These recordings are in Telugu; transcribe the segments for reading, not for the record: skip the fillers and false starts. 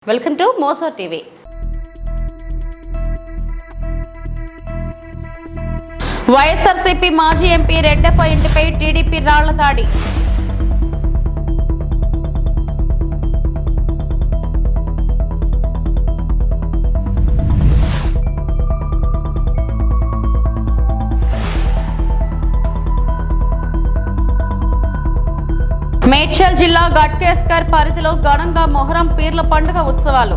Welcome to Moso TV. YSRCP మాజీ ఎంపీ రెడ్డప్ప ఇంటిపై టీడీపీ రాళ్ల దాడి. మేడ్చల్ జిల్లా గట్కేస్కర్ పరిధిలో ఘనంగా మొహరం పీర్ల పండుగ ఉత్సవాలు.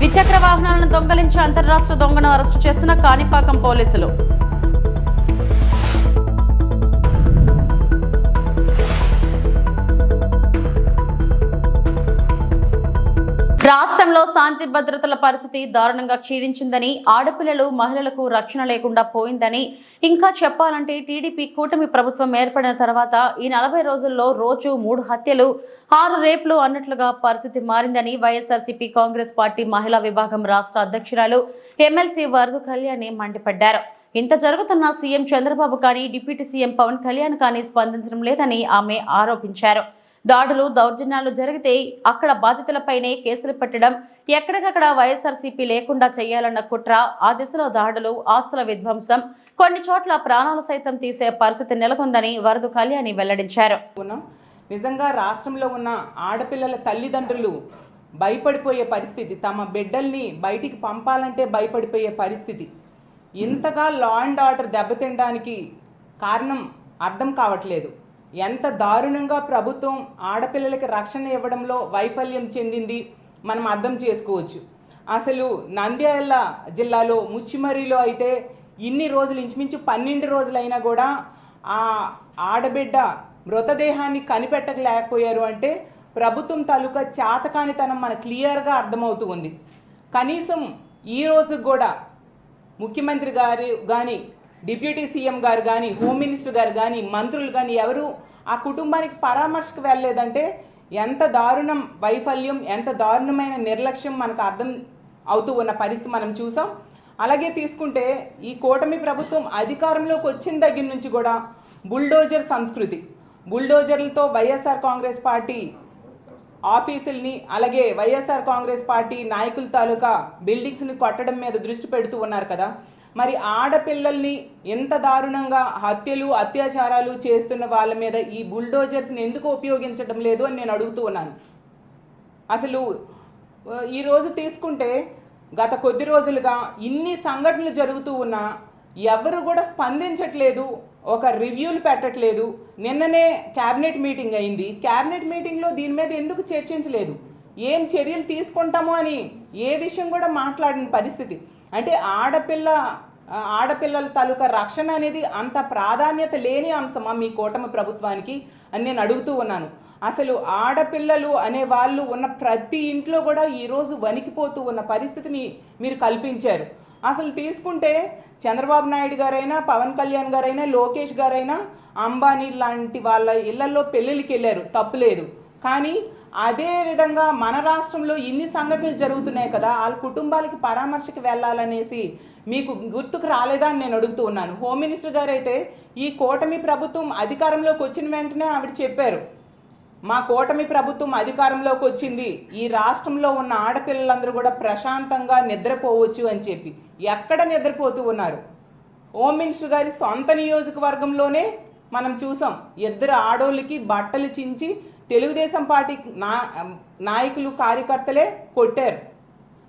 ద్విచక్ర వాహనాలను దొంగలించి అంతర్రాష్ట్ర దొంగను అరెస్టు చేసిన కాణిపాకం పోలీసులు. రాష్ట్రంలో శాంతి భద్రతల పరిస్థితి దారుణంగా క్షీణించిందని, ఆడపిల్లలు మహిళలకు రక్షణ లేకుండా పోయిందని, ఇంకా చెప్పాలంటే టీడీపీ కూటమి ప్రభుత్వం ఏర్పడిన తర్వాత ఈ 40 రోజుల్లో రోజు 3 హత్యలు 6 రేపులు అన్నట్లుగా పరిస్థితి మారిందని వైఎస్ఆర్సీపీ కాంగ్రెస్ పార్టీ మహిళా విభాగం రాష్ట్ర అధ్యక్షురాలు ఎమ్మెల్సీ వరదు కళ్యాణి మండిపడ్డారు. ఇంత జరుగుతున్న సీఎం చంద్రబాబు కానీ డిప్యూటీ సీఎం పవన్ కళ్యాణ్ కానీ స్పందించడం లేదని ఆమె ఆరోపించారు. దాడులు దౌర్జన్యాలు జరిగితే అక్కడ బాధితులపైనే కేసులు పెట్టడం, ఎక్కడికక్కడ వైఎస్ఆర్సీపీ లేకుండా చేయాలన్న కుట్ర, ఆ దిశలో దాడులు, ఆస్తుల విధ్వంసం, కొన్ని చోట్ల ప్రాణాలు సైతం తీసే పరిస్థితి నెలకొందని వరదు కళ్యాణి వెల్లడించారు. నిజంగా రాష్ట్రంలో ఉన్న ఆడపిల్లల తల్లిదండ్రులు భయపడిపోయే పరిస్థితి, తమ బిడ్డల్ని బయటికి పంపాలంటే భయపడిపోయే పరిస్థితి. ఇంతగా లా అండ్ ఆర్డర్ దెబ్బతినడానికి కారణం అర్థం కావట్లేదు. ఎంత దారుణంగా ప్రభుత్వం ఆడపిల్లలకి రక్షణ ఇవ్వడంలో వైఫల్యం చెందింది మనం అర్థం చేసుకోవచ్చు. అసలు నంద్యాల జిల్లాలో ముచ్చిమర్రిలో అయితే ఇన్ని రోజులు, ఇంచుమించు 12 రోజులైనా కూడా ఆ ఆడబిడ్డ మృతదేహాన్ని కనిపెట్టలేకపోయారు అంటే ప్రభుత్వం తాలూకా చేతకానితనం మనకు క్లియర్గా అర్థమవుతూ ఉంది. కనీసం ఈ రోజు కూడా ముఖ్యమంత్రి గారు కానీ, డిప్యూటీ సీఎం గారు కానీ, హోమ్ మినిస్టర్ గారు కానీ, మంత్రులు కానీ ఎవరు ఆ కుటుంబానికి పరామర్శకు వెళ్ళలేదంటే ఎంత దారుణం వైఫల్యం, ఎంత దారుణమైన నిర్లక్ష్యం మనకు అర్థం అవుతూ ఉన్న పరిస్థితి మనం చూసాం. అలాగే తీసుకుంటే ఈ కూటమి ప్రభుత్వం అధికారంలోకి వచ్చిన దగ్గర నుంచి కూడా బుల్డోజర్ సంస్కృతి, బుల్డోజర్లతో వైఎస్ఆర్ కాంగ్రెస్ పార్టీ ఆఫీసుల్ని, అలాగే వైఎస్ఆర్ కాంగ్రెస్ పార్టీ నాయకుల తాలూకా బిల్డింగ్స్ని కొట్టడం మీద దృష్టి పెడుతూ ఉన్నారు కదా. మరి ఆడపిల్లల్ని ఎంత దారుణంగా హత్యలు, అత్యాచారాలు చేస్తున్న వాళ్ళ మీద ఈ బుల్డోజర్స్ని ఎందుకు ఉపయోగించడం లేదు అని నేను అడుగుతూ ఉన్నాను. అసలు ఈరోజు తీసుకుంటే గత కొద్ది రోజులుగా ఇన్ని సంఘటనలు జరుగుతూ ఉన్నా ఎవరు కూడా స్పందించట్లేదు, ఒక రివ్యూలు పెట్టట్లేదు. నిన్ననే క్యాబినెట్ మీటింగ్ అయింది. క్యాబినెట్ మీటింగ్లో దీని మీద ఎందుకు చర్చించలేదు, ఏం చర్యలు తీసుకుంటామో అని ఏ విషయం కూడా మాట్లాడిన పరిస్థితి. అంటే ఆడపిల్లల తాలూకా రక్షణ అనేది అంత ప్రాధాన్యత లేని అంశమా మీ కూటమి ప్రభుత్వానికి అని నేను అడుగుతూ ఉన్నాను. అసలు ఆడపిల్లలు అనే వాళ్ళు ఉన్న ప్రతి ఇంట్లో కూడా ఈరోజు వణికిపోతూ ఉన్న పరిస్థితిని మీరు కల్పించారు. అసలు తీసుకుంటే చంద్రబాబు నాయుడు గారైనా, పవన్ కళ్యాణ్ గారైనా, లోకేష్ గారైనా అంబానీ లాంటి వాళ్ళ ఇళ్లలో పెళ్ళిళ్ళకి వెళ్ళారు, తప్పులేదు. కానీ అదే విధంగా మన రాష్ట్రంలో ఇన్ని సంఘటనలు జరుగుతున్నాయి కదా, వాళ్ళ కుటుంబాలకి పరామర్శకు వెళ్ళాలనేసి మీకు గుర్తుకు రాలేదా అని నేను అడుగుతూ ఉన్నాను. హోమ్ మినిస్టర్ గారు అయితే ఈ కూటమి ప్రభుత్వం అధికారంలోకి వచ్చిన వెంటనే ఆవిడ చెప్పారు, మా కూటమి ప్రభుత్వం అధికారంలోకి వచ్చింది, ఈ రాష్ట్రంలో ఉన్న ఆడపిల్లలందరూ కూడా ప్రశాంతంగా నిద్రపోవచ్చు అని చెప్పి. ఎక్కడ నిద్రపోతూ ఉన్నారు? హోమ్ మినిస్టర్ గారి సొంత నియోజకవర్గంలోనే మనం చూసాం, 2 ఆడోళ్ళకి బట్టలు చించి తెలుగుదేశం పార్టీ నాయకులు, కార్యకర్తలే కొట్టారు.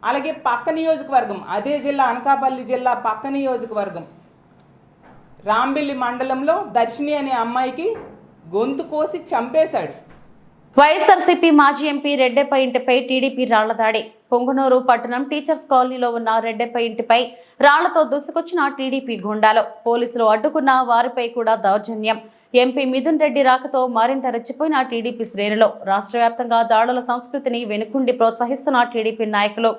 అలాగే పక్క నియోజకవర్గం, అదే జిల్లా అనకాపల్లి జిల్లా పక్క నియోజకవర్గం రాంబిల్లి మండలంలో దర్శిని అనే అమ్మాయికి గొంతు కోసి చంపేశాడు. వైఎస్ఆర్సీపీ మాజీ ఎంపీ రెడ్డప్ప ఇంటిపై టీడీపీ రాళ్ల దాడి. పొంగునూరు పట్టణం టీచర్స్ కాలనీలో ఉన్న రెడ్డప్ప ఇంటిపై రాళ్లతో దూసుకొచ్చిన టీడీపీ గుండాలు. పోలీసులు అడ్డుకున్న వారిపై కూడా దౌర్జన్యం. ఎంపీ మిథున్ రెడ్డి రాకతో మరింత రెచ్చిపోయిన టీడీపీ శ్రేణులు. రాష్ట్ర వ్యాప్తంగా దాడుల సంస్కృతిని వెనుకుండి ప్రోత్సహిస్తున్న టీడీపీ నాయకులు.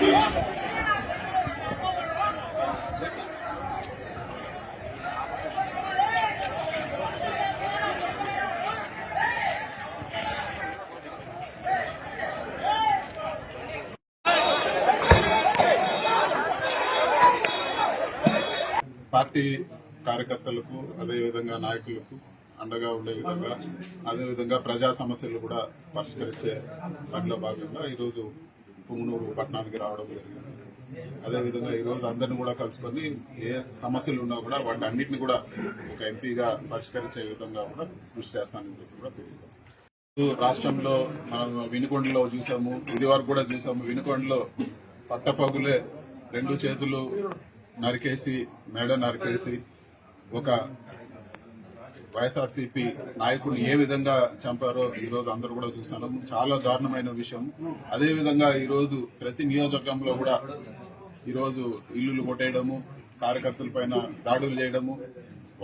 Yeah. పార్టీ కార్యకర్తలకు అదేవిధంగా నాయకులకు అండగా ఉండే విధంగా అదేవిధంగా ప్రజా సమస్యలు కూడా పరిష్కరించే దాంట్లో భాగంగా ఈరోజు పుంగనూరు పట్టణానికి రావడం జరిగింది. అదేవిధంగా ఈరోజు అందరిని కూడా కలుసుకొని ఏ సమస్యలు ఉన్నా కూడా వాటి అన్నింటినీ కూడా ఒక ఎంపీగా పరిష్కరించే విధంగా కూడా కృషి చేస్తానని చెప్పి కూడా తెలియజేస్తాను. రాష్ట్రంలో మనం వినుకొండలో చూసాము, ఇది వరకు కూడా చూసాము. వినుకొండలో పట్టపగులే 2 చేతులు నరికేసి మెడ నరికేసి ఒక వైఎస్ఆర్సీపీ నాయకుడిని ఏ విధంగా చంపారో ఈ రోజు అందరూ కూడా చూసాము. చాలా దారుణమైన విషయం. అదేవిధంగా ఈ రోజు ప్రతి నియోజకవర్గంలో కూడా ఈరోజు ఇల్లులు కొట్టేయడము, కార్యకర్తల పైన దాడులు చేయడము,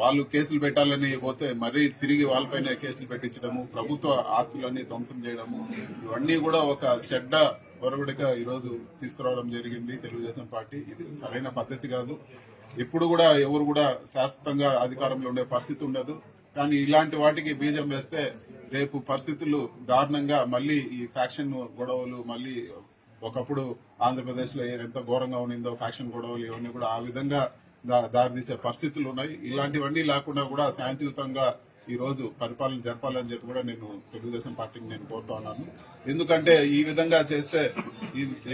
వాళ్ళు కేసులు పెట్టాలని పోతే మరీ తిరిగి వాళ్ళపైన కేసులు పెట్టించడము, ప్రభుత్వ ఆస్తులన్నీ ధ్వంసం చేయడము, ఇవన్నీ కూడా ఒక చెడ్డ ఒరవడిగా ఈరోజు తీసుకురావడం జరిగింది తెలుగుదేశం పార్టీ. ఇది సరైన పద్ధతి కాదు. ఎప్పుడు కూడా ఎవరు కూడా శాశ్వతంగా అధికారంలో ఉండే పరిస్థితి ఉండదు. కానీ ఇలాంటి వాటికి బీజం వేస్తే రేపు పరిస్థితులు దారుణంగా మళ్లీ ఈ ఫ్యాక్షన్ గొడవలు మళ్లీ ఒకప్పుడు ఆంధ్రప్రదేశ్ లో ఎంత ఘోరంగా ఉండిందో ఫ్యాక్షన్ గొడవలు ఇవన్నీ కూడా ఆ విధంగా దారితీసే పరిస్థితులు ఉన్నాయి. ఇలాంటివన్నీ లేకుండా కూడా శాంతియుతంగా ఈ రోజు పరిపాలన జరపాలని చెప్పి కూడా నేను తెలుగుదేశం పార్టీకి నేను కోరుతా ఉన్నాను. ఎందుకంటే ఈ విధంగా చేస్తే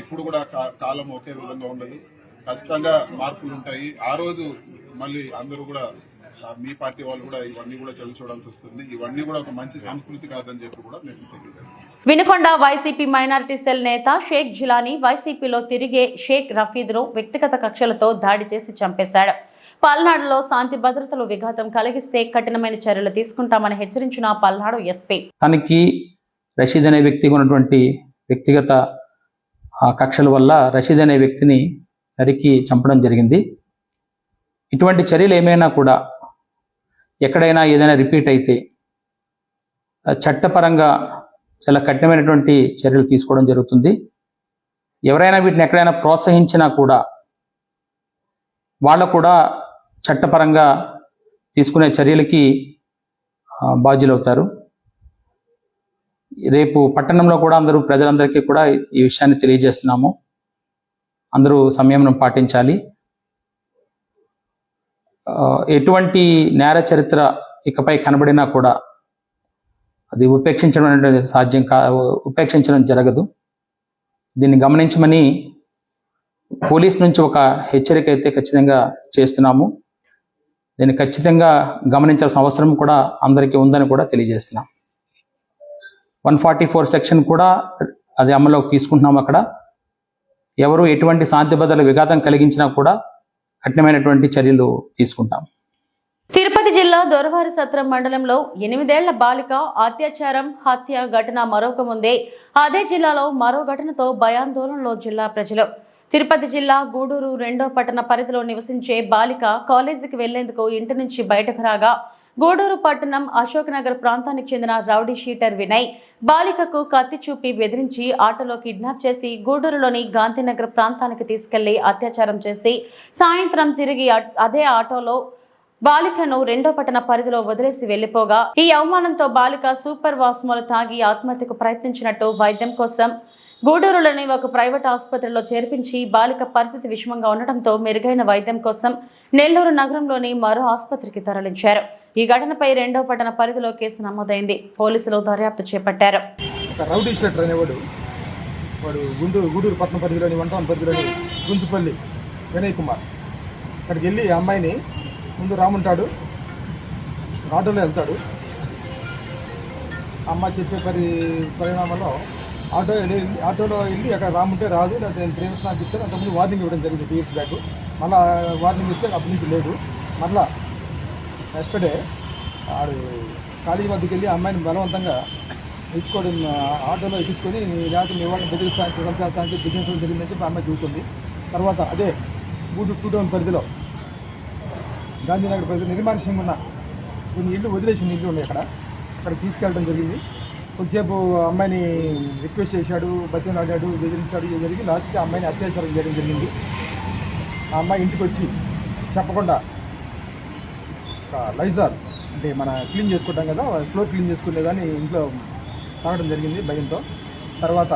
ఎప్పుడు కూడా కాలం ఒకే విధంగా ఉండదు. ఖచ్చితంగా మార్పులు ఉంటాయి. ఆ రోజు మళ్ళీ అందరూ కూడా మీ పార్టీ వాళ్ళు కూడా ఇవన్నీ కూడా చదువు చూడాల్సి వస్తుంది. ఇవన్నీ కూడా ఒక మంచి సంస్కృతి కాదని చెప్పి కూడా నేను తెలియజేస్తాను. వినుకొండ వైసీపీ మైనారిటీ సెల్ నేత షేక్ జిలానీ వైసీపీలో తిరిగే షేక్ రఫీద్ను వ్యక్తిగత కక్షలతో దాడి చేసి చంపేశాడు. పల్నాడులో శాంతి భద్రతలు విఘాతం కలిగిస్తే కఠినమైన చర్యలు తీసుకుంటామని హెచ్చరించిన పల్నాడు ఎస్పీ. తనకి రషీద్ అనే వ్యక్తికి ఉన్నటువంటి వ్యక్తిగత కక్షల వల్ల రషీద్ అనే వ్యక్తిని నరికి చంపడం జరిగింది. ఇటువంటి చర్యలు ఏమైనా కూడా ఎక్కడైనా ఏదైనా రిపీట్ అయితే చట్టపరంగా చాలా కఠినమైనటువంటి చర్యలు తీసుకోవడం జరుగుతుంది. ఎవరైనా వీటిని ఎక్కడైనా ప్రోత్సహించినా కూడా వాళ్ళు కూడా చట్టపరంగా తీసుకునే చర్యలకి బాధ్యులవుతారు. రేపు పట్టణంలో కూడా అందరూ ప్రజలందరికీ కూడా ఈ విషయాన్ని తెలియజేస్తున్నాము. అందరూ సంయమనం పాటించాలి. ఎటువంటి నేర చరిత్ర ఇకపై కనబడినా కూడా అది ఉపేక్షించడం జరగదు. దీన్ని గమనించమని పోలీస్ నుంచి ఒక హెచ్చరిక అయితే ఖచ్చితంగా చేస్తున్నాము. దీన్ని ఖచ్చితంగా గమనించాల్సిన అవసరం కూడా అందరికీ ఉందని కూడా తెలియజేస్తున్నాం. 144 సెక్షన్ కూడా అది అమల్లోకి తీసుకుంటున్నాం. అక్కడ ఎవరు ఎటువంటి శాంతి భద్రతల విఘాతం కలిగించినా కూడా కఠినమైనటువంటి చర్యలు తీసుకుంటాం. తిరుపతి జిల్లా దొరవారి సత్రం మండలంలో 8 ఏళ్ల బాలిక అత్యాచారం హత్య ఘటన మరొక ముందే అదే జిల్లాలో మరో ఘటనతో భయాందోళనలో జిల్లా ప్రజలు. తిరుపతి జిల్లా గూడూరు 2వ పట్టణ పరిధిలో నివసించే బాలిక కాలేజీకి వెళ్లేందుకు ఇంటి నుంచి బయటకు రాగా గూడూరు పట్టణం అశోక్ నగర్ ప్రాంతానికి చెందిన రౌడీ షీటర్ వినయ్ బాలికకు కత్తి చూపి బెదిరించి ఆటోలో కిడ్నాప్ చేసి గూడూరులోని గాంధీనగర్ ప్రాంతానికి తీసుకెళ్లి అత్యాచారం చేసి సాయంత్రం తిరిగి అదే ఆటోలో బాలికను 2వ పట్టణ పరిధిలో వదిలేసి వెళ్లిపోగా ఈ అవమానంతో బాలిక సూపర్ వాస్మోలు తాగి ఆత్మహత్యకు ప్రయత్నించినట్టు వైద్యం కోసం గూడూరులోని ఒక ప్రైవేట్ ఆసుపత్రిలో చేర్పించి బాలిక పరిస్థితి విషమంగా ఉండటంతో మెరుగైన వైద్యం కోసం నెల్లూరు నగరంలోని మరో ఆసుపత్రికి తరలించారు. ఈ ఘటనపై 2వ పట్టణ పరిధిలో కేసు నమోదైంది. పోలీసులు దర్యాప్తు చేపట్టారు. రౌడీ షీటర్ అనేవాడు గూడూరు పట్టణ పరిధిలోని 1 పరిధిలోని గుంజుపల్లి వినయ్ కుమార్ అక్కడికి వెళ్ళి ఆ అమ్మాయిని ముందు రాముంటాడు ఆటోలో వెళ్తాడు. అమ్మాయి చెప్పే పరిణామంలో ఆటోలో వెళ్ళి అక్కడ రాముంటే రాదు, లేకపోతే నేను ప్రేమిస్తున్నాను చెప్తాను. అంతకుముందు వార్నింగ్ ఇవ్వడం జరిగింది 2 years బ్యాక్. మళ్ళీ వార్నింగ్ ఇస్తే అప్పటి నుంచి లేదు. మళ్ళీ నెక్స్ట్డే ఆడు కాలేజీ వద్దకు వెళ్ళి అమ్మాయిని బలవంతంగా ఎక్కించుకోవడం ఆటోలో ఎక్కించుకొని లేకపోతే మీ వాళ్ళని బెదిరిస్తానికి చంపేస్తానికి బెదిరించడం జరిగిందని చెప్పి అమ్మాయి చూస్తుంది. తర్వాత అదే గూడూరు 2 టౌన్ పరిధిలో గాంధీనగర్ పరిధిలో నిర్మానుష్యంగా ఉన్న కొన్ని ఇళ్ళు వదిలేసిన ఇళ్ళు ఉన్నాయి. అక్కడికి తీసుకెళ్ళడం జరిగింది. కొంచెంసేపు అమ్మాయిని రిక్వెస్ట్ చేశాడు, బతిమలాడాడు, బెదిరించాడు. ఇది జరిగి లాస్ట్కి అమ్మాయిని అత్యాచారం చేయడం జరిగింది. ఆ అమ్మాయి ఇంటికి వచ్చి చెప్పకుండా లైజాల్ అంటే మన క్లీన్ చేసుకుంటాం కదా, ఫ్లోర్ క్లీన్ చేసుకునే కానీ ఇంట్లో తాగడం జరిగింది భయంతో. తర్వాత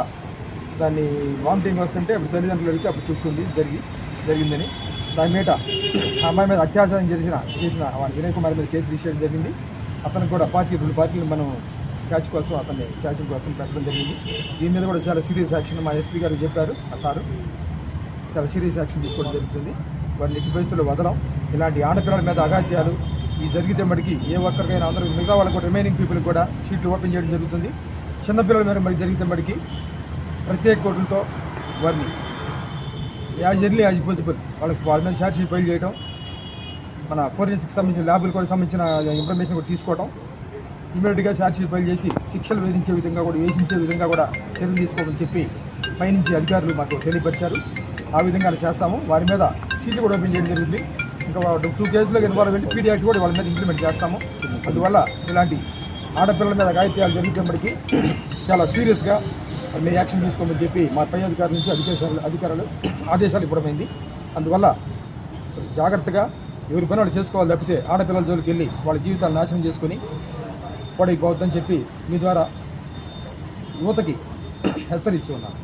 దాన్ని వామిటింగ్ వస్తుంటే అప్పుడు తల్లిదండ్రులు అడిగితే అప్పుడు చెప్తుంది జరిగిందని. దాని మీద ఆ అమ్మాయి మీద అత్యాచారం చేసిన వినయ్ కుమార్ మీద కేసు రిజిస్టర్ చేయడం జరిగింది. అతను కూడా రెండు పార్టీలు మనం క్యాచింగ్ కోసం పెట్టడం జరిగింది. దీని మీద కూడా చాలా సీరియస్ యాక్షన్ మా ఎస్పీ గారు చెప్పారు. ఆ సారు చాలా సీరియస్ యాక్షన్ తీసుకోవడం జరుగుతుంది. వారిని ఎట్టి పరిస్థితుల్లో వదలం. ఇలాంటి ఆడపిల్లల మీద అగాత్యాలు ఈ జరిగితే మటుకి ఏ ఒక్కరికైనా అందరూ మిగతా వాళ్ళకు కూడా రిమైనింగ్ పీపుల్ కూడా షీట్లు ఓపెన్ చేయడం జరుగుతుంది. చిన్నపిల్లల మీద మరి జరిగితే మటుకి ప్రత్యేక కోర్టులతో వారిని యాజ్ ఎర్లీ యాజ్ పాసిబుల్ వాళ్ళ మీద ఛార్జ్ షీట్ ఫైల్ చేయడం, మన ఫోరెన్సిక్ సంబంధించిన ల్యాబులకు కూడా సంబంధించిన ఇన్ఫర్మేషన్ కూడా తీసుకోవడం, ఇమీడియట్గా ఛార్జ్ షీట్ ఫైల్ చేసి శిక్షలు వేధించే విధంగా కూడా చర్యలు తీసుకోమని చెప్పి పైనుంచి అధికారులు మాకు తెలియపరిచారు. ఆ విధంగా చేస్తాము. వారి మీద సీట్లు కూడా ఓపెన్ చేయడం జరిగింది. ఇంకా 2 కేసులో ఇన్వాల్వ్ అయ్యి పీడీ యాక్ట్ కూడా వాళ్ళ మీద ఇంప్లిమెంట్ చేస్తాము. అందువల్ల ఇలాంటి ఆడపిల్లల మీద అఘాయిత్యాలు జరిగినప్పటికీ చాలా సీరియస్గా మీ యాక్షన్ తీసుకోమని చెప్పి మా పై అధికారుల నుంచి అధికారులు ఆదేశాలు ఇవ్వడమైంది. అందువల్ల జాగ్రత్తగా ఎవరి పని వాళ్ళు చేసుకోవాలి తప్పితే ఆడపిల్లల జోలికి వెళ్ళి వాళ్ళ జీవితాలు నాశనం చేసుకుని పడైపోవద్దని చెప్పి మీ ద్వారా యువతకి హెచ్చరిస్తున్నాను.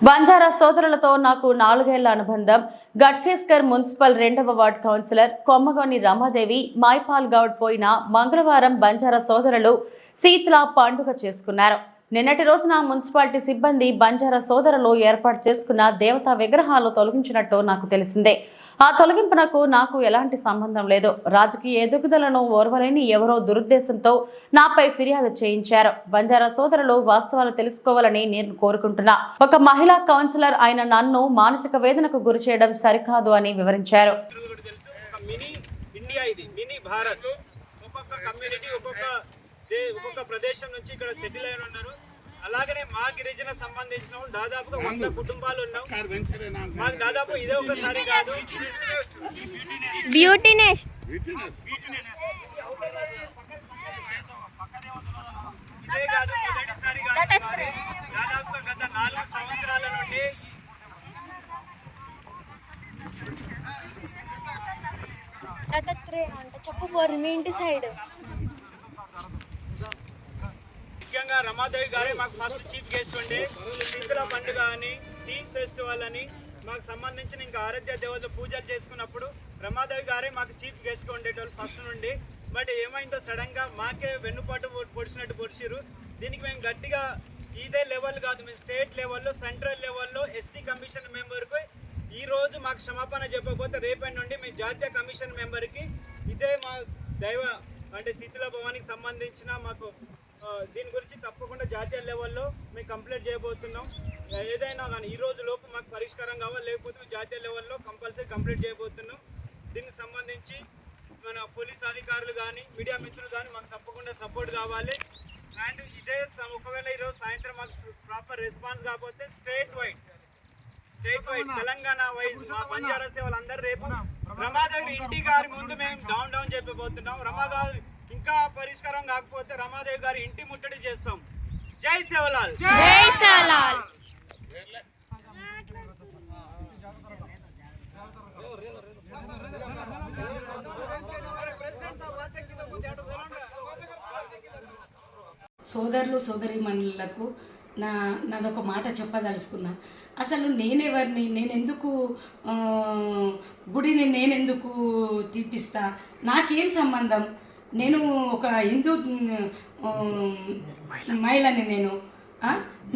బంజారా సోదరులతో నాకు 4 ఏళ్ల అనుబంధం. గట్కేస్కర్ మున్సిపల్ 2వ వార్డ్ కౌన్సిలర్ కొమ్మగోని రమాదేవి మైపాల్ గౌడ్ పోయిన మంగళవారం బంజారా సోదరులు శీతల పండుగ చేసుకున్నారు. నిన్నటి రోజున మున్సిపాలిటీ సిబ్బంది బంజారా సోదరులు ఏర్పాటు చేసుకున్న దేవతా విగ్రహాలు తొలగించినట్టు నాకు తెలిసిందే. ఆ తొలగింపునకు నాకు ఎలాంటి సంబంధం లేదు. రాజకీయ ఎదుగుదలను ఓర్వలేని ఎవరో దురుద్దేశంతో నాపై ఫిర్యాదు చేయించారు. బంజారా సోదరులు వాస్తవాలు తెలుసుకోవాలని నేను కోరుకుంటున్నా. ఒక మహిళా కౌన్సిలర్ అయిన నన్ను మానసిక వేదనకు గురి చేయడం సరికాదు అని వివరించారు. ఒక్కొక్క ప్రదేశం నుంచి ఇక్కడ సెటిల్ అయిన ఉన్నారు. అలాగనే మా గిరిజన సంబంధించిన వాళ్ళు దాదాపుగా 100 కుటుంబాలు ఉన్నాం. మాకు దాదాపు ఇదే ఒకసారి కాదు, బ్యూటీనెస్ ఇదే కాదు మొదటిసారి కాదు. దాదాపుగా గత 4 సంవత్సరాల నుండి చెప్పబోరు మీ ఇంటి సైడ్. ముఖ్యంగా రమాదేవి గారే మాకు ఫస్ట్ చీఫ్ గెస్ట్ ఉండే. శీతల పండుగ అని, టీస్ ఫెస్టివల్ అని మాకు సంబంధించిన ఇంకా ఆరాధ్య దేవతలు పూజలు చేసుకున్నప్పుడు రమాదేవి గారే మాకు చీఫ్ గెస్ట్గా ఉండేటోళ్ళు ఫస్ట్ నుండి. బట్ ఏమైందో సడన్గా మాకే వెన్నుపాటు పొడిచినట్టు పొడిచిరు. దీనికి మేము గట్టిగా ఇదే లెవెల్ కాదు, మేము స్టేట్ లెవెల్లో, సెంట్రల్ లెవెల్లో ఎస్టీ కమిషన్ మెంబర్కి ఈరోజు మాకు క్షమాపణ చెప్పకపోతే రేపటి నుండి మేము జాతీయ కమిషన్ మెంబర్కి ఇదే మా దైవ అంటే శీతల భవానికి సంబంధించిన మాకు దీని గురించి తప్పకుండా జాతీయ లెవెల్లో మేము కంప్లైంట్ చేయబోతున్నాం. ఏదైనా కానీ ఈ రోజు లోపు మాకు పరిష్కారం కావాలి, లేకపోతే జాతీయ లెవెల్లో కంపల్సరీ కంప్లైంట్ చేయబోతున్నాం. దీనికి సంబంధించి మన పోలీస్ అధికారులు కానీ మీడియా మిత్రులు కానీ మాకు తప్పకుండా సపోర్ట్ కావాలి. అండ్ ఇదే ఒకవేళ ఈరోజు సాయంత్రం మాకు ప్రాపర్ రెస్పాన్స్ కాకపోతే స్టేట్ వైడ్ తెలంగాణ వైజ్ మా బంజారా సేవలందరూ రేపు రమాదేవి ఇంటి గారి ముందు మేము డౌన్ చెప్పబోతున్నాం. రమాదేవి ఇంకా పరిష్కారం కాకపోతే రమాదేవి గారి ఇంటి ముట్టడి చేస్తాం. జై సేవలాల్. జై సేవలాల్. సోదరులు సోదరీమణులకు నాదొక మాట చెప్పదలుచుకున్నా. అసలు నేనెవరిని, నేనెందుకు గుడిని నేనెందుకు తీపిస్తా, నాకేం సంబంధం? నేను ఒక హిందూ మహిళని.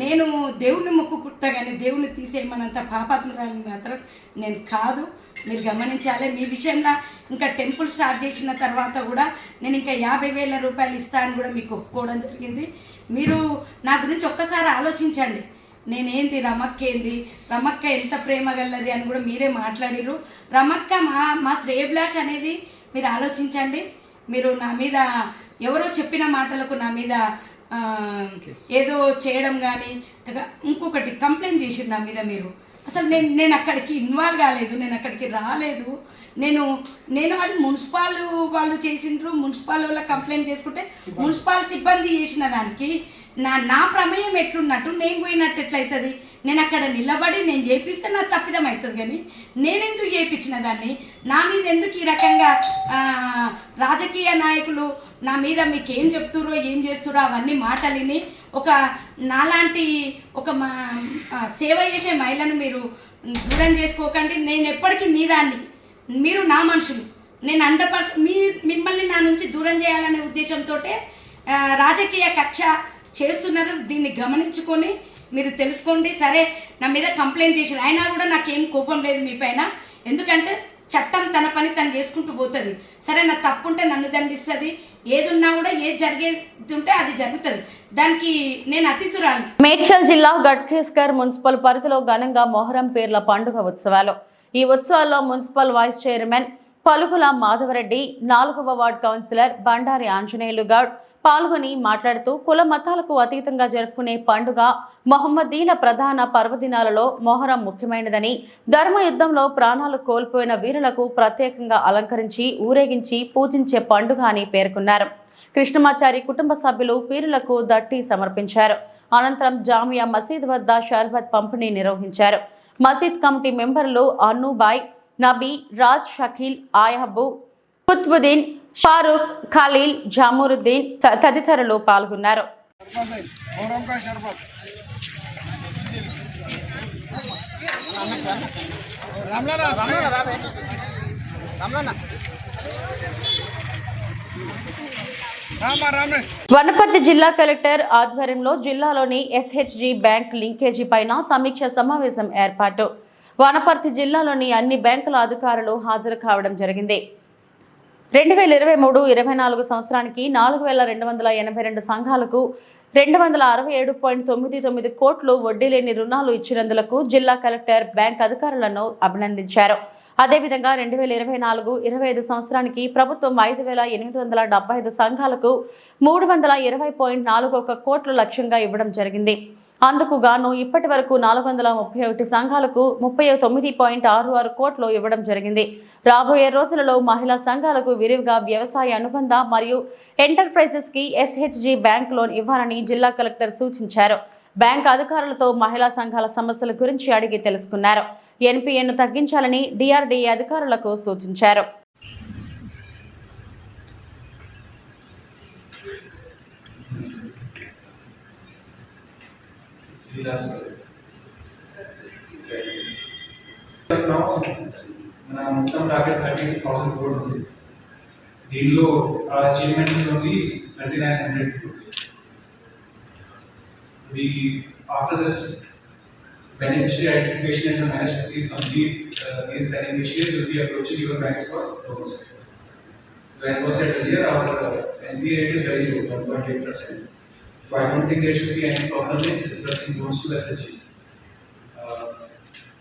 నేను దేవుని మొక్కుకుంటా కానీ దేవుని తీసేయమన్నంత పాపాత్మురాలని మాత్రం నేను కాదు. మీరు గమనించాలి. మీ విషయంలో ఇంకా టెంపుల్ స్టార్ట్ చేసిన తర్వాత కూడా నేను ఇంకా 50,000 రూపాయలు ఇస్తాను కూడా మీకు ఒప్పుకోవడం జరిగింది. మీరు నా గురించి ఒక్కసారి ఆలోచించండి. నేనేంది, రమక్క ఏంది, రమక్క ఎంత ప్రేమ గలది అని కూడా మీరే మాట్లాడిరు. రమక్క మా శ్రేయభిలాష్ అనేది మీరు ఆలోచించండి. మీరు నా మీద ఎవరో చెప్పిన మాటలకు నా మీద ఏదో చేయడం కానీ ఇంకొకటి కంప్లైంట్ చేసింది నా మీద. మీరు అసలు నేను అక్కడికి ఇన్వాల్వ్ కాలేదు, నేను అక్కడికి రాలేదు. నేను అది మున్సిపల్ వాళ్ళు చేసిండ్రు. మున్సిపల్ వాళ్ళ కంప్లైంట్ చేసుకుంటే మున్సిపల్ సిబ్బంది చేసిన దానికి నా ప్రమేయం ఎట్లున్నట్టు, నేను పోయినట్టు ఎట్లయితుంది? నేను అక్కడ నిలబడి నేను చేపిస్తే నాకు తప్పిదం అవుతుంది. కానీ నేనెందుకు చేయించిన దాన్ని? నా మీద ఎందుకు ఈ రకంగా రాజకీయ నాయకులు నా మీద మీకు ఏం చెప్తుర్రో ఏం చేస్తుర్రో అవన్నీ మాటలిని ఒక నాలాంటి ఒక సేవ చేసే మహిళను మీరు దూరం చేసుకోకండి. నేను ఎప్పటికీ మీ దాన్ని, మీరు నా మనుషులు. నేను 100% మిమ్మల్ని నా నుంచి దూరం చేయాలనే ఉద్దేశంతో రాజకీయ కక్ష చేస్తున్నారు. దీన్ని గమనించుకొని మీరు తెలుసుకోండి. సరే, నా మీద కంప్లైంట్ చేశారు, అయినా కూడా నాకేం కోపం లేదు మీ పైన. ఎందుకంటే చట్టం తన పని తను చేసుకుంటూ పోతుంది. సరే, నా తప్పు ఉంటే నన్ను దండిస్తుంది. ఏదున్నా కూడా ఏది జరిగేది ఉంటే అది జరుగుతుంది. దానికి నేను అతిథురాలు. మేడ్చల్ జిల్లా గట్కేస్కర్ మున్సిపల్ పరిధిలో ఘనంగా మొహరం పీర్ల పండుగ ఉత్సవాలు. ఈ ఉత్సవాల్లో మున్సిపల్ వైస్ చైర్మన్ పలుకుల మాధవరెడ్డి, 4వ వార్డ్ కౌన్సిలర్ బండారి ఆంజనేయులు గౌడ్ పాల్గొని మాట్లాడుతూ కుల మతాలకు అతీతంగా జరుపుకునే పండుగ మొహమ్మదీల ప్రధాన పర్వదినాలలో మొహరం ముఖ్యమైనదని, ధర్మ యుద్ధంలో ప్రాణాలు కోల్పోయిన వీరులకు ప్రత్యేకంగా అలంకరించి ఊరేగించి పూజించే పండుగ అని పేర్కొన్నారు. కృష్ణమాచారి కుటుంబ సభ్యులు పీరులకు దట్టి సమర్పించారు. అనంతరం జామియా మసీద్ వద్ద షర్బత్ పంపిణీ నిర్వహించారు. మసీద్ కమిటీ మెంబర్లు అన్నూబాయ్, నబీ, రాజ్, షకీల్, ఆయహబు, కుత్బుద్దీన్, ఫారూక్, ఖలీల్, జామూరుద్దీన్ తదితరులు పాల్గొన్నారు. వనపర్తి జిల్లా కలెక్టర్ ఆధ్వర్యంలో జిల్లాలోని SHG బ్యాంక్ లింకేజీ పైన సమీక్ష సమావేశం ఏర్పాటు. వనపర్తి జిల్లాలోని అన్ని బ్యాంకుల అధికారులు హాజరు కావడం జరిగింది. 2023-24 సంవత్సరానికి 4282 సంఘాలకు 267.99 కోట్లు వడ్డీ లేని రుణాలు ఇచ్చినందులకు జిల్లా కలెక్టర్ బ్యాంక్ అధికారులను అభినందించారు. అదేవిధంగా 2024-25 సంవత్సరానికి ప్రభుత్వం 5875 సంఘాలకు 320.41 కోట్ల లక్ష్యంగా ఇవ్వడం జరిగింది. అందుకు గాను ఇప్పటి వరకు 431 సంఘాలకు 39.66 కోట్లు ఇవ్వడం జరిగింది. రాబోయే రోజులలో మహిళా సంఘాలకు విరివిగా వ్యవసాయ అనుబంధ మరియు ఎంటర్ప్రైజెస్ కి SHG బ్యాంక్ లోన్ ఇవ్వాలని జిల్లా కలెక్టర్ సూచించారు. బ్యాంక్ అధికారులతో మహిళా సంఘాల సమస్యల గురించి అడిగి తెలుసుకున్నారు. NPN తగ్గించాలని DRDA అధికారులకు సూచించారు. మన మొత్తం టార్గెట్ 32,000 crores ఉంది. దీనిలో అచీవ్మెంట్స్ ఉంది 3,900 crores. After this beneficiary identification and the management is complete, these beneficiaries will be approaching your banks for loans. As was said earlier, our NPA rate is very low, 1.8%. So I don't think there should be any problem in disbursing loans to SHGs.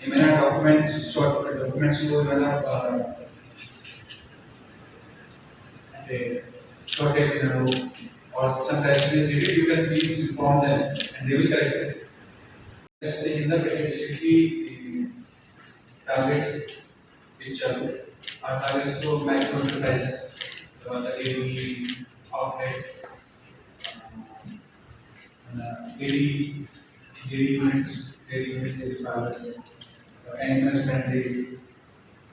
ఏమైనా డాక్యుమెంట్స్లో ఏమైనా అంటే షార్టేజ్ ఉన్నారు or some correction is needed, you can please inform them and they will correct it. In the basically targets which are targets for micro enterprises, the dairy outlet, dairy units, dairy farmers, animal husbandry,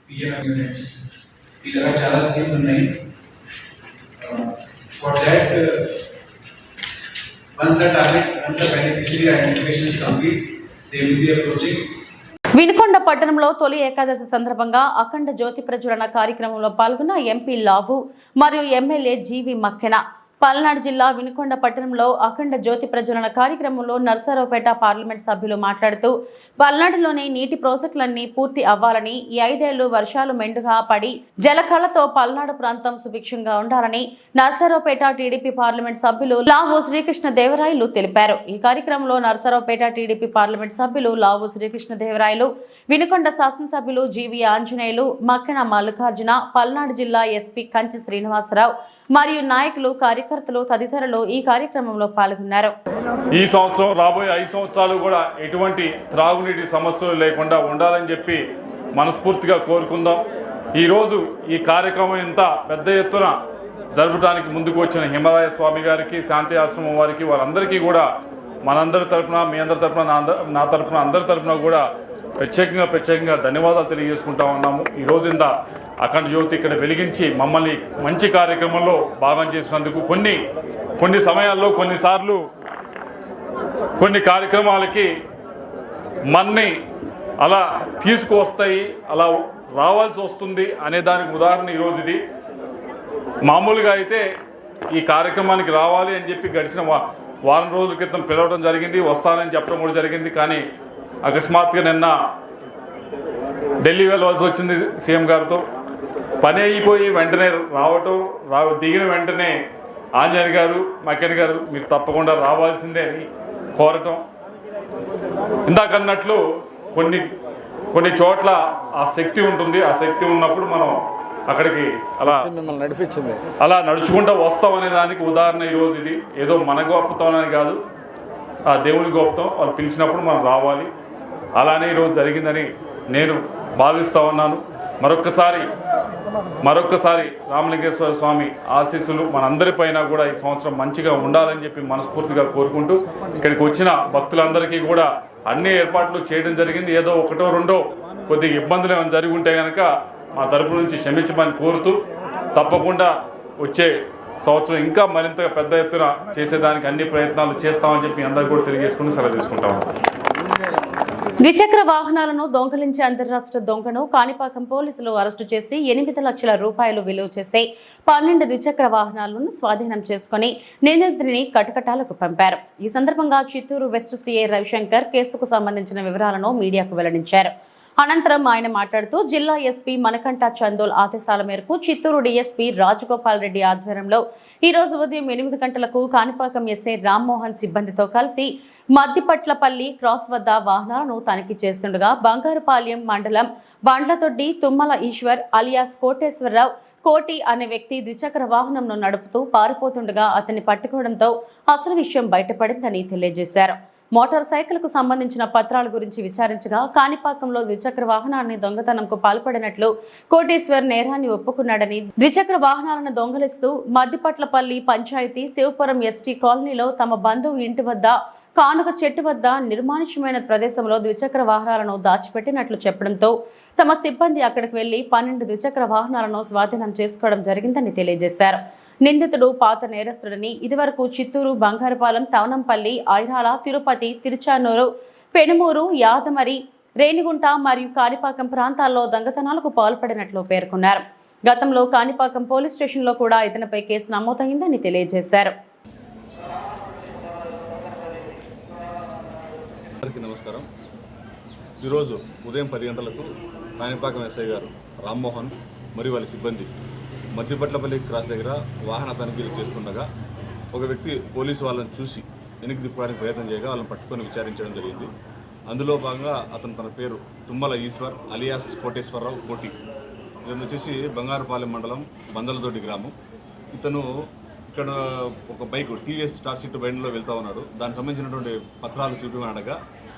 PM units. ఇలా చాలా స్కీమ్స్ ఉన్నాయి. For that, once the beneficiary identification is complete, they will be approaching. Vinukonda పట్టణంలో తొలి ఏకాదశి సందర్భంగా అఖండ జ్యోతి ప్రజ్వలన కార్యక్రమంలో పాల్గొన్న ఎంపీ లావు మరియు ఎమ్మెల్యే జీవి మక్కెన. పల్నాడు జిల్లా వినుకొండ పట్టణంలో అఖండ జ్యోతి ప్రజ్వలన కార్యక్రమంలో నర్సరావుపేట పార్లమెంట్ సభ్యులు మాట్లాడుతూ పల్నాడులోని నీటి ప్రాజెక్టులన్నీ పూర్తి అవ్వాలని, ఈ 5 ఏళ్లు వర్షాలు మెండుగా పడి జలకళతో పల్నాడు ప్రాంతం సుభిక్షంగా ఉండాలని నర్సరావుపేట టీడీపీ పార్లమెంట్ సభ్యులు లావు శ్రీకృష్ణదేవరాయలు తెలిపారు. ఈ కార్యక్రమంలో నర్సరావుపేట టీడీపీ పార్లమెంట్ సభ్యులు లావు శ్రీకృష్ణదేవరాయలు, వినుకొండ శాసనసభ్యులు జీవి ఆంజనేయులు, మక్కెన మల్లికార్జున, పల్నాడు జిల్లా ఎస్పీ కంచి శ్రీనివాసరావు మరియు నాయకులు, కార్యకర్తలు తదితరులు ఈ కార్యక్రమంలో పాల్గొన్నారు. ఈ సంవత్సరం రాబోయే 5 సంవత్సరాలు కూడా ఎటువంటి త్రాగునీటి సమస్యలు లేకుండా ఉండాలని చెప్పి మనస్ఫూర్తిగా కోరుకుందాం. ఈరోజు ఈ కార్యక్రమం ఇంత పెద్ద ఎత్తున జరపడానికి ముందుకు వచ్చిన హిమాలయ స్వామి గారికి, శాంతి ఆశ్రమం వారికి, వారందరికీ కూడా మనందరి తరఫున, మీ అందరి తరఫున, నా తరఫున, అందరి తరఫున కూడా ప్రత్యేకంగా ధన్యవాదాలు తెలియజేసుకుంటా ఉన్నాము. ఈరోజు ఇంత అఖండ జ్యోతి ఇక్కడ వెలిగించి మమ్మల్ని మంచి కార్యక్రమంలో భాగం చేసినందుకు కొన్ని సమయాల్లో కొన్నిసార్లు కొన్ని కార్యక్రమాలకి మన్ని అలా తీసుకువస్తాయి, అలా రావాల్సి వస్తుంది అనే దానికి ఉదాహరణ ఈరోజు ఇది. మామూలుగా అయితే ఈ కార్యక్రమానికి రావాలి అని చెప్పి గడిచిన వారం రోజుల క్రితం పిలవడం జరిగింది, వస్తానని చెప్పడం కూడా జరిగింది. కానీ అకస్మాత్తుగా నిన్న ఢిల్లీ వెళ్ళవలసి వచ్చింది సీఎం గారితో. పని అయిపోయి వెంటనే దిగిన వెంటనే ఆంజనేయ గారు, మకెన్ గారు మీరు తప్పకుండా రావాల్సిందే అని కోరటం. ఇందాకన్నట్లు కొన్ని చోట్ల ఆ శక్తి ఉంటుంది. ఆ శక్తి ఉన్నప్పుడు మనం అక్కడికి అలా నడుచుకుంటూ వస్తాం అనే దానికి ఉదాహరణ ఈరోజు ఇది. ఏదో మన గొప్పతనం అని కాదు, ఆ దేవుని గొప్పతం. వాళ్ళు పిలిచినప్పుడు మనం రావాలి. అలానే ఈరోజు జరిగిందని నేను భావిస్తూ ఉన్నాను. మరొక్కసారి రామలింగేశ్వర స్వామి ఆశీస్సులు మనందరిపైన కూడా ఈ సంవత్సరం మంచిగా ఉండాలని చెప్పి మనస్ఫూర్తిగా కోరుకుంటూ, ఇక్కడికి వచ్చిన భక్తులందరికీ కూడా అన్ని ఏర్పాట్లు చేయడం జరిగింది. ఏదో ఒకటో రెండో కొద్దిగా ఇబ్బందులు ఏమైనా జరిగి ఉంటే కనుక మా తరపు నుంచి క్షమించమని కోరుతూ, తప్పకుండా వచ్చే సంవత్సరం ఇంకా మరింత పెద్ద ఎత్తున చేసేదానికి అన్ని ప్రయత్నాలు చేస్తామని చెప్పి అందరికీ కూడా తెలియజేసుకుని సెలవు తీసుకుంటాము. ద్విచక్ర వాహనాలను దొంగలించే అంతర్రాష్ట్ర దొంగను కాణిపాకం పోలీసులు అరెస్టు చేసి 8 లక్షల రూపాయలు విలువ చేసే 12 ద్విచక్ర వాహనాలను స్వాధీనం చేసుకుని నిందితుడిని కటకటాలకు పంపారు. ఈ సందర్భంగా చిత్తూరు వెస్ట్ సీఐ రవిశంకర్ కేసుకు సంబంధించిన వివరాలను మీడియాకు వెల్లడించారు. అనంతరం ఆయన మాట్లాడుతూ, జిల్లా ఎస్పీ మనకంట చందోల్ ఆదేశాల మేరకు చిత్తూరు డీఎస్పీ రాజగోపాల్ రెడ్డి ఆధ్వర్యంలో ఈ రోజు ఉదయం 8 గంటలకు కాణిపాకం ఎస్ఐ రామ్మోహన్ సిబ్బందితో కలిసి మద్దిపట్లపల్లి క్రాస్ వద్ద వాహనాలను తనిఖీ చేస్తుండగా బంగారుపాలెం మండలం బండ్లతొడ్డి తుమ్మల ఈశ్వర్ అలియాస్ కోటేశ్వరరావు కోటి అనే వ్యక్తి ద్విచక్ర వాహనంను నడుపుతూ పారిపోతుండగా అతన్ని పట్టుకోవడంతో అసలు విషయం బయటపడిందని తెలియజేశారు. మోటార్ సైకిల్కు సంబంధించిన పత్రాల గురించి విచారించగా కాణిపాకంలో ద్విచక్ర వాహనాన్ని దొంగతనంకు పాల్పడినట్లు కోటేశ్వర్ నేరాన్ని ఒప్పుకున్నాడని, ద్విచక్ర వాహనాలను దొంగలిస్తూ మద్దిపట్లపల్లి పంచాయతీ శివపురం ఎస్టీ కాలనీలో తమ బంధువు ఇంటి వద్ద కానుక చెట్టు వద్ద నిర్మానుష్యమైన ప్రదేశంలో ద్విచక్ర వాహనాలను దాచిపెట్టినట్లు చెప్పడంతో తమ సిబ్బంది అక్కడికి వెళ్లి 12 ద్విచక్ర వాహనాలను స్వాధీనం చేసుకోవడం జరిగిందని తెలియజేశారు. నిందితుడు పాత నేరస్తుడని, ఇదివరకు చిత్తూరు, బంగారుపాలెం, తవనంపల్లి, ఐరాల, తిరుపతి, తిరుచానూరు, పెనుమూరు, యాదమరి, రేణిగుంట మరియు కాణిపాకం ప్రాంతాల్లో దొంగతనాలకు పాల్పడినట్లు పేర్కొన్నారు. గతంలో కాణిపాకం పోలీస్ స్టేషన్లో కూడా ఇతనిపై కేసు నమోదైందని తెలియజేశారు. నమస్కారం. ఈరోజు ఉదయం 10 గంటలకు కాణిపాకం ఎస్ఐ గారు రామ్మోహన్ మరియు వాళ్ళ సిబ్బంది మద్దిపట్లపల్లి క్రాస్ దగ్గర వాహన తనిఖీలు చేస్తుండగా ఒక వ్యక్తి పోలీసు వాళ్ళని చూసి వెనక్కి తిప్పడానికి ప్రయత్నం చేయగా వాళ్ళని పట్టుకొని విచారించడం జరిగింది. అందులో భాగంగా అతను తన పేరు తుమ్మల ఈశ్వర్ అలియాస్ కోటేశ్వరరావు కోటి. ఇతను వచ్చేసి బంగారుపాలెం మండలం బందలదొడ్డి గ్రామం. ఇతను ఇక్కడ ఒక బైక్ టీవీఎస్ స్టార్ సిట్ బండిలో వెళ్తూ ఉన్నాడు. దానికి సంబంధించినటువంటి పత్రాలు చూపించగా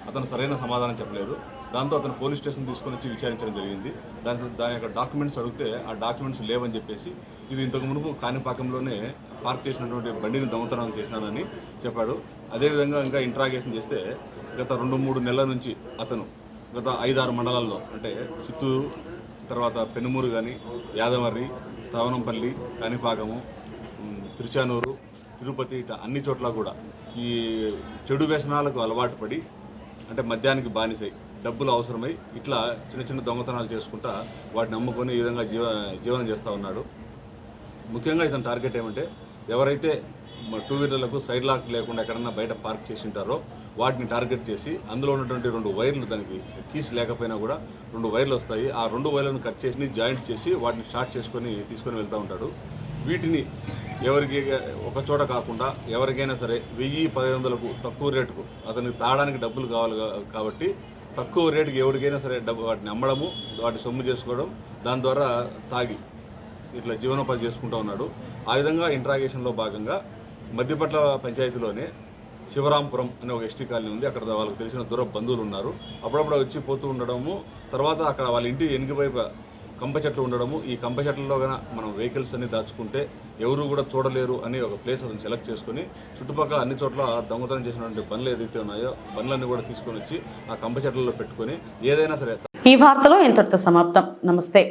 అతను సరైన సమాధానం చెప్పలేదు. దాంతో అతను పోలీస్ స్టేషన్ తీసుకొని వచ్చి విచారించడం జరిగింది. దాని యొక్క డాక్యుమెంట్స్ అడిగితే ఆ డాక్యుమెంట్స్ లేవని చెప్పేసి ఇది ఇంతకు మునుపు కాణిపాకంలోనే పార్క్ చేసినటువంటి బండిని దొంగతనం చేసినానని చెప్పాడు. అదేవిధంగా ఇంకా ఇంట్రాగేషన్ చేస్తే గత 2-3 నెలల నుంచి అతను గత 5-6 మండలాల్లో అంటే చిత్తూరు, తర్వాత పెనుమూరు కానీ, యాదమర్రి, తవనంపల్లి, కాణిపాకము, తిరుచానూరు, తిరుపతి ఇట్లా అన్ని చోట్ల కూడా ఈ చెడు వ్యసనాలకు అలవాటు పడి అంటే మద్యానికి బానిసై డబ్బులు అవసరమై ఇట్లా చిన్న దొంగతనాలు చేసుకుంటా వాటిని అమ్ముకొని ఈ విధంగా జీవనం చేస్తూ ఉన్నాడు. ముఖ్యంగా ఇతని టార్గెట్ ఏమంటే ఎవరైతే 2 వీలర్లకు సైడ్ లాక్ లేకుండా ఎక్కడన్నా బయట పార్క్ చేసి ఉంటారో వాటిని టార్గెట్ చేసి అందులో ఉన్నటువంటి 2 వైర్లు, దానికి కీస్ లేకపోయినా కూడా 2 వైర్లు వస్తాయి. ఆ 2 వైర్లను కట్ చేసి జాయింట్ చేసి వాటిని షార్ట్ చేసుకొని తీసుకొని వెళ్తూ ఉంటాడు. వీటిని ఎవరికి ఒక చోట కాకుండా ఎవరికైనా సరే 1000-1500కు తక్కువ రేటుకు అతనికి తాగడానికి డబ్బులు కావాలి కాబట్టి తక్కువ రేటుకి ఎవరికైనా సరే వాటిని అమ్మడము, వాటి సొమ్ము చేసుకోవడం, దాని ద్వారా తాగి ఇట్లా జీవనోపాధి చేసుకుంటూ ఉన్నాడు. ఆ విధంగా ఇంట్రాగేషన్లో భాగంగా మద్దిపట్ల పంచాయతీలోనే శివరాంపురం అనే ఒక ఎస్టీ కాలనీ ఉంది. అక్కడ వాళ్ళకి తెలిసిన దూర బంధువులు ఉన్నారు. అప్పుడప్పుడు వచ్చి పోతూ ఉండడము, తర్వాత అక్కడ వాళ్ళ ఇంటి వెనుక వైపు కంప చెట్లు ఉండడము, ఈ కంప చెట్లలో కన్నా మనం వెహికల్స్ అన్ని దాచుకుంటే ఎవరు కూడా చూడలేరు అని ఒక ప్లేస్ అతను సెలెక్ట్ చేసుకుని చుట్టుపక్కల అన్ని చోట్ల దొంగతనం చేసినటువంటి బండ్లు ఏదైతే ఉన్నాయో బండ్లన్నీ కూడా తీసుకొని వచ్చి ఆ కంప చెట్లలో పెట్టుకొని ఏదైనా సరే. ఈ వార్తలో ఇంతటితో సమాప్తం. నమస్తే.